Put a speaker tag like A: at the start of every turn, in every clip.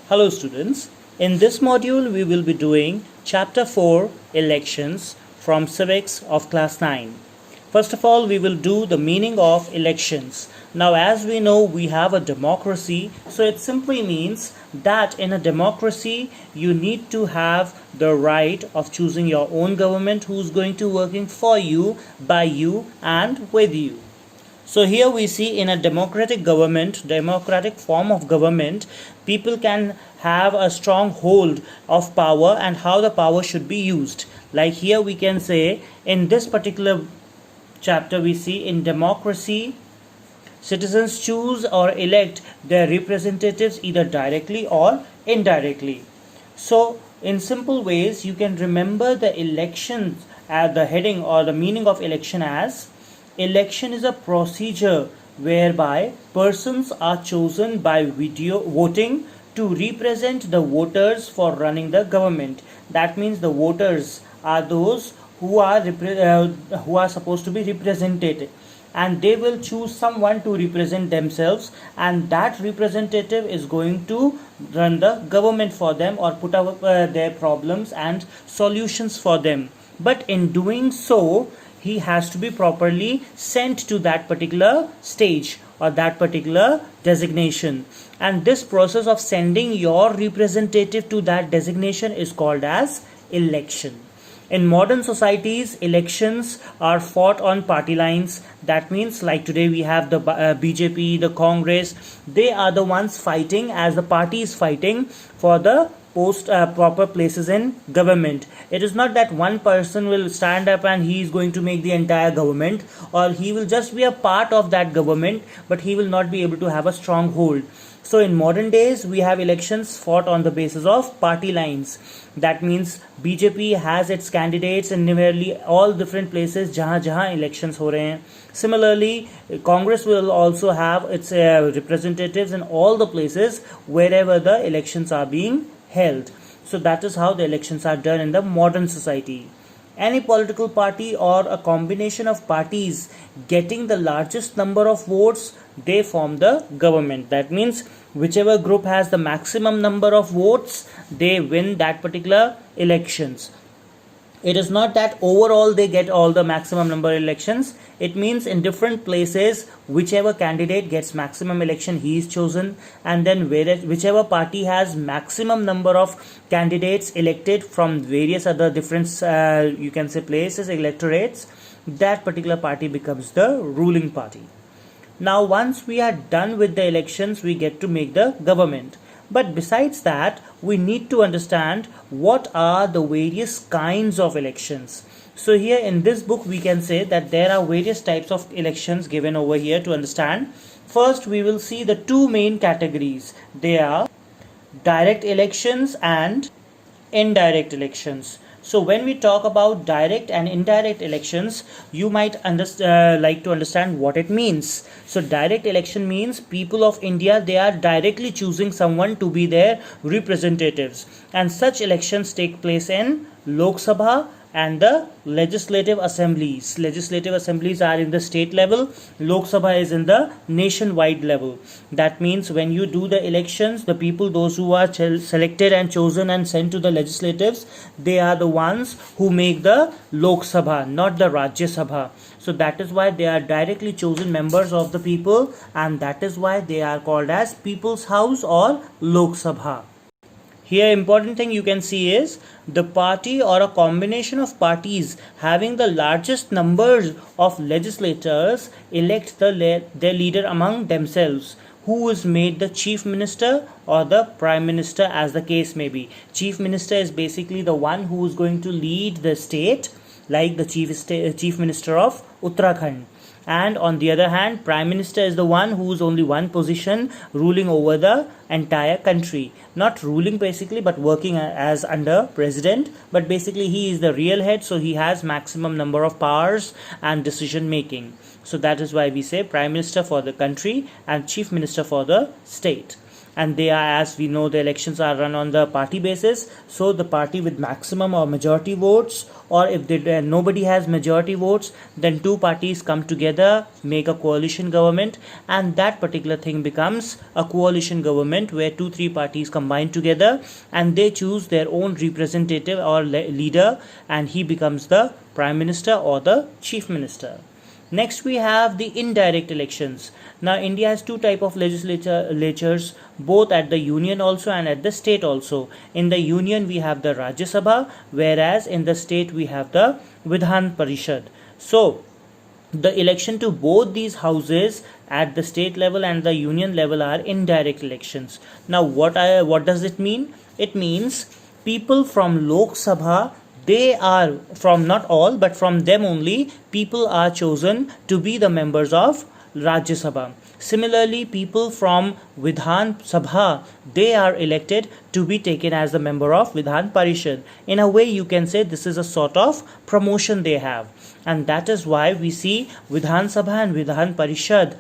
A: Hello students, in this module we will be doing chapter 4 elections from Civics of class 9. First of all, we will do the meaning of elections. Now as we know, we have a democracy, so it simply means that in a democracy you need to have the right of choosing your own government who is going to working for you, by you and with you. So here we see in a democratic government, democratic form of government, people can have a strong hold of power and how the power should be used. Like here we can say in this particular chapter we see in democracy, citizens choose or elect their representatives either directly or indirectly. So in simple ways you can remember the elections at the heading or the meaning of election as election is a procedure whereby persons are chosen by video voting to represent the voters for running the government. That means the voters are those who are supposed to be represented, and they will choose someone to represent themselves, and that representative is going to run the government for them or put up their problems and solutions for them. But in doing so, he has to be properly sent to that particular stage or that particular designation, and this process of sending your representative to that designation is called as election. In modern societies, elections are fought on party lines. That means like today we have the BJP, the Congress. They are the ones fighting, as the party is fighting for the proper places in government. It is not that one person will stand up and he is going to make the entire government, or he will just be a part of that government, but he will not be able to have a strong hold. So in modern days we have elections fought on the basis of party lines. That means BJP has its candidates in nearly all different places jahan elections ho rahe hain. Similarly, Congress will also have its representatives in all the places wherever the elections are being held. So that is how the elections are done in the modern society. Any political party or a combination of parties getting the largest number of votes, they form the government. That means whichever group has the maximum number of votes, they win that particular elections. It is not that overall they get all the maximum number of elections. It means in different places whichever candidate gets maximum election, he is chosen, and then whichever party has maximum number of candidates elected from various other different you can say places, electorates, that particular party becomes the ruling party. Now once we are done with the elections, we get to make the government. But besides that, we need to understand what are the various kinds of elections. So here in this book we can say that there are various types of elections given over here to understand. First we will see the two main categories. They are direct elections and indirect elections. So when we talk about direct and indirect elections, you might like to understand what it means. So direct election means people of India, they are directly choosing someone to be their representatives, and such elections take place in Lok Sabha and the legislative assemblies. Legislative assemblies are in the state level, Lok Sabha is in the nationwide level. That means when you do the elections, the people, those who are selected and chosen and sent to the legislatives, they are the ones who make the Lok Sabha, not the Rajya Sabha. So that is why they are directly chosen members of the people, and that is why they are called as People's House or Lok Sabha. Here important thing you can see is the party or a combination of parties having the largest numbers of legislators elect their leader among themselves, who is made the chief minister or the prime minister as the case may be. Chief minister is basically the one who is going to lead the state, like the chief minister of Uttarakhand. And on the other hand, prime minister is the one who is only one position ruling over the entire country. Not ruling basically, but working as under president, but basically he is the real head, so he has maximum number of powers and decision making. So that is why we say prime minister for the country and chief minister for the state. and they are, as we know, the elections are run on the party basis. So the party with maximum or majority votes, or if nobody has majority votes, then two parties come together, make a coalition government, and that particular thing becomes a coalition government where 2-3 parties combine together and they choose their own representative or leader, and he becomes the prime minister or the chief minister. Next we have the indirect elections. Now India has two type of legislatures, both at the union also and at the state also. In the union we have the Rajya Sabha, whereas in the state we have the Vidhan Parishad. So the election to both these houses at the state level and the union level are indirect elections. Now what does it mean? It means people from Lok Sabha, they are from, not all, but from them only, people are chosen to be the members of Rajya Sabha. Similarly, people from Vidhan Sabha, they are elected to be taken as the member of Vidhan Parishad. In a way, you can say this is a sort of promotion they have. And that is why we see Vidhan Sabha and Vidhan Parishad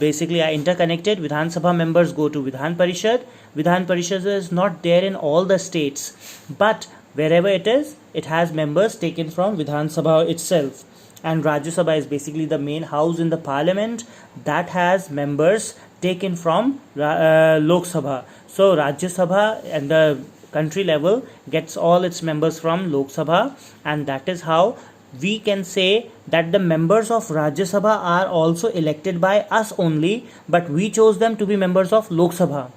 A: basically are interconnected. Vidhan Sabha members go to Vidhan Parishad. Vidhan Parishad is not there in all the states, but wherever it is, it has members taken from Vidhan Sabha itself. And Rajya Sabha is basically the main house in the parliament that has members taken from Lok Sabha. So Rajya Sabha and the country level gets all its members from Lok Sabha, and that is how we can say that the members of Rajya Sabha are also elected by us only, but we chose them to be members of Lok Sabha.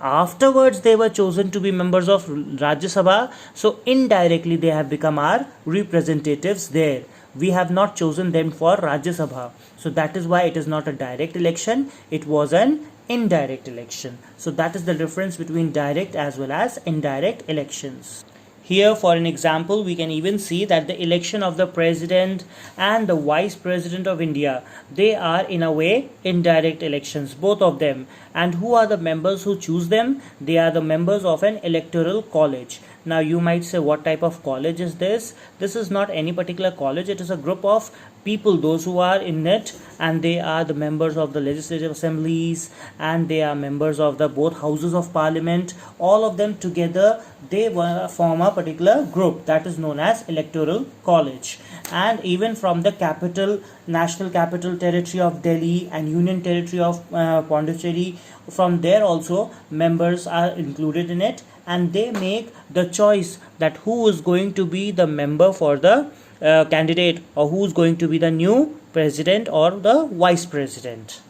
A: Afterwards they were chosen to be members of Rajya Sabha, so indirectly they have become our representatives there. We have not chosen them for Rajya Sabha, so that is why it is not a direct election, it was an indirect election. So that is the difference between direct as well as indirect elections. Here, for an example, we can even see that the election of the president and the vice president of India, they are in a way indirect elections, both of them. And who are the members who choose them? They are the members of an electoral college. Now you might say, what type of college is this? This is not any particular college, it is a group of people, those who are in it, and they are the members of the legislative assemblies, and they are members of the both houses of parliament. All of them together, they form a particular group that is known as Electoral College. And even from the capital, National Capital Territory of Delhi and Union Territory of Pondicherry, from there also members are included in it, and they make the choice that who is going to be the member for the candidate, or who is going to be the new president or the vice president.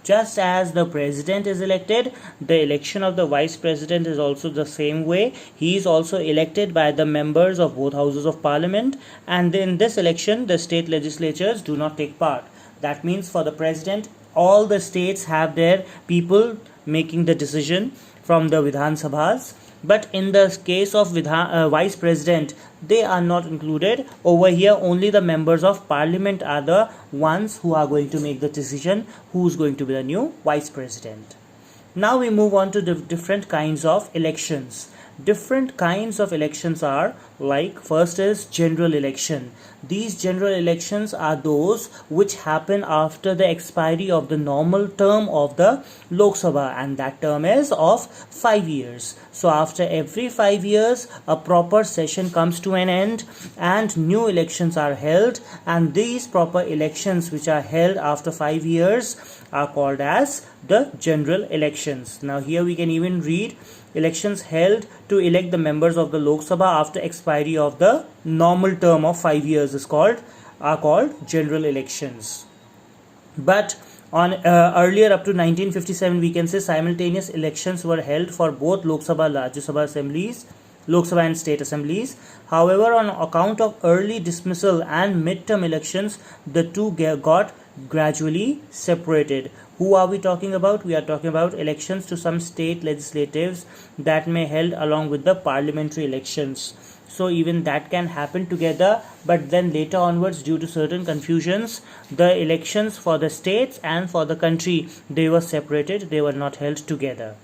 A: Just as the president is elected, the election of the vice president is also the same way. He is also elected by the members of both houses of parliament, and in this election the state legislatures do not take part. That means for the president, all the states have their people making the decision from the Vidhan Sabhas, but in the case of vice president, they are not included. Over here only the members of parliament are the ones who are going to make the decision who is going to be the new vice president. Now we move on to the different kinds of elections. Different kinds of elections are like, first is general election. These general elections are those which happen after the expiry of the normal term of the Lok Sabha, and that term is of 5 years. So after every 5 years a proper session comes to an end and new elections are held, and these proper elections which are held after 5 years are called as the general elections. Now here we can even read, elections held to elect the members of the Lok Sabha after expiry of the normal term of 5 years are called general elections. But on earlier up to 1957 we can say simultaneous elections were held for both Lok Sabha, Rajya Sabha assemblies, Lok Sabha and state assemblies. However, on account of early dismissal and midterm elections, the two got gradually separated. Who are we talking about? We are talking about elections to some state legislatives that may held along with the parliamentary elections. So even that can happen together, but then later onwards, due to certain confusions, the elections for the states and for the country, they were separated, they were not held together.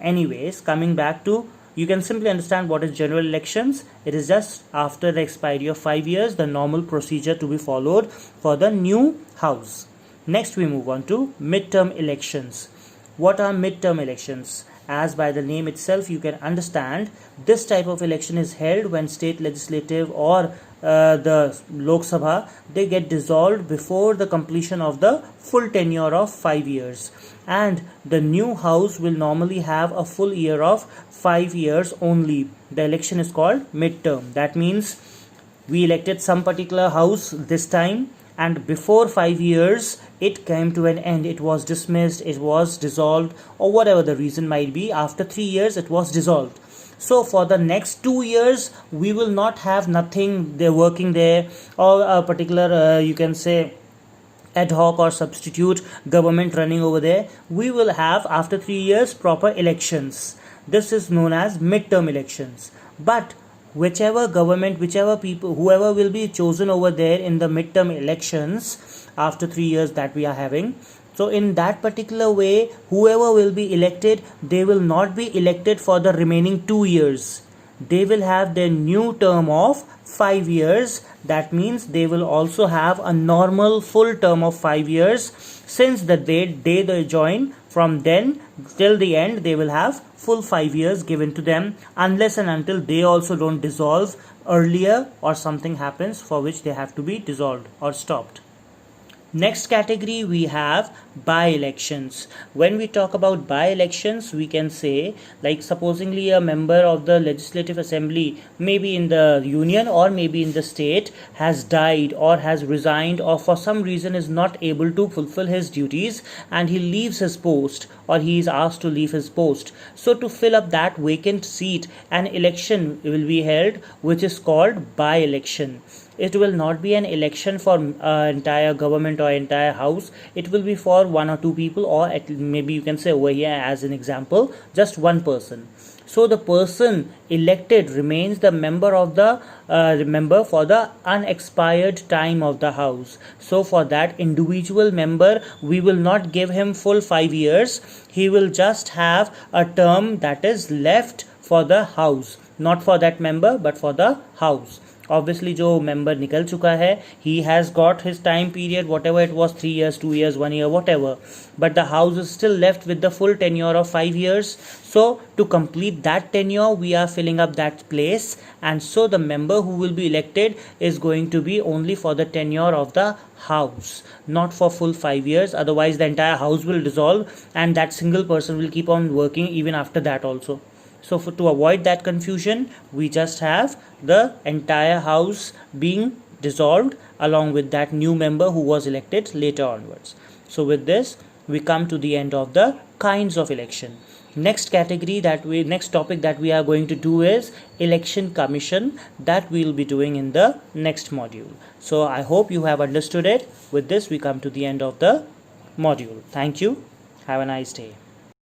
A: Anyways, coming back to, you can simply understand what is general elections. It is just after the expiry of 5 years, the normal procedure to be followed for the new house. Next we move on to midterm elections. What are midterm elections? As by the name itself you can understand, this type of election is held when state legislative or the Lok Sabha, they get dissolved before the completion of the full tenure of 5 years, and the new house will normally have a full year of 5 years only. The election is called midterm. That means we elected some particular house this time, and before 5 years it came to an end, it was dismissed, it was dissolved, or whatever the reason might be. After 3 years it was dissolved. So for the next 2 years we will not have nothing there working there, or a particular you can say ad hoc or substitute government running over there. We will have after 3 years proper elections. This is known as midterm elections. But whichever government, whichever people, whoever will be chosen over there in the midterm elections after 3 years that we are having, so in that particular way, whoever will be elected, they will not be elected for the remaining 2 years. They will have their new term of 5 years. That means they will also have a normal full term of 5 years since the date they join. From then till the end they will have full 5 years given to them, unless and until they also don't dissolve earlier or something happens for which they have to be dissolved or stopped. Next category we have by-elections. When we talk about by-elections, we can say, like supposingly a member of the legislative assembly, maybe in the union or maybe in the state, has died or has resigned or for some reason is not able to fulfill his duties, and he leaves his post or he is asked to leave his post. So to fill up that vacant seat, an election will be held which is called by-election. It will not be an election for entire government or entire house. It will be for one or two people, or maybe you can say over here as an example just one person. So the person elected remains the member of the member for the unexpired time of the house. So for that individual member we will not give him full 5 years. He will just have a term that is left for the house, not for that member but for the house. Obviously जो member निकल चुका है, he has got his time period, whatever it was, 3 years, 2 years, 1 year, whatever, but the house is still left with the full tenure of 5 years. So to complete that tenure we are filling up that place, and so the member who will be elected is going to be only for the tenure of the house, not for full 5 years. Otherwise the entire house will dissolve and that single person will keep on working even after that also. So to avoid that confusion, we just have the entire house being dissolved along with that new member who was elected later onwards. So with this we come to the end of the kinds of election. Next topic that we are going to do is election commission, that we will be doing in the next module. So I hope you have understood it. With this we come to the end of the module. Thank you. Have a nice day.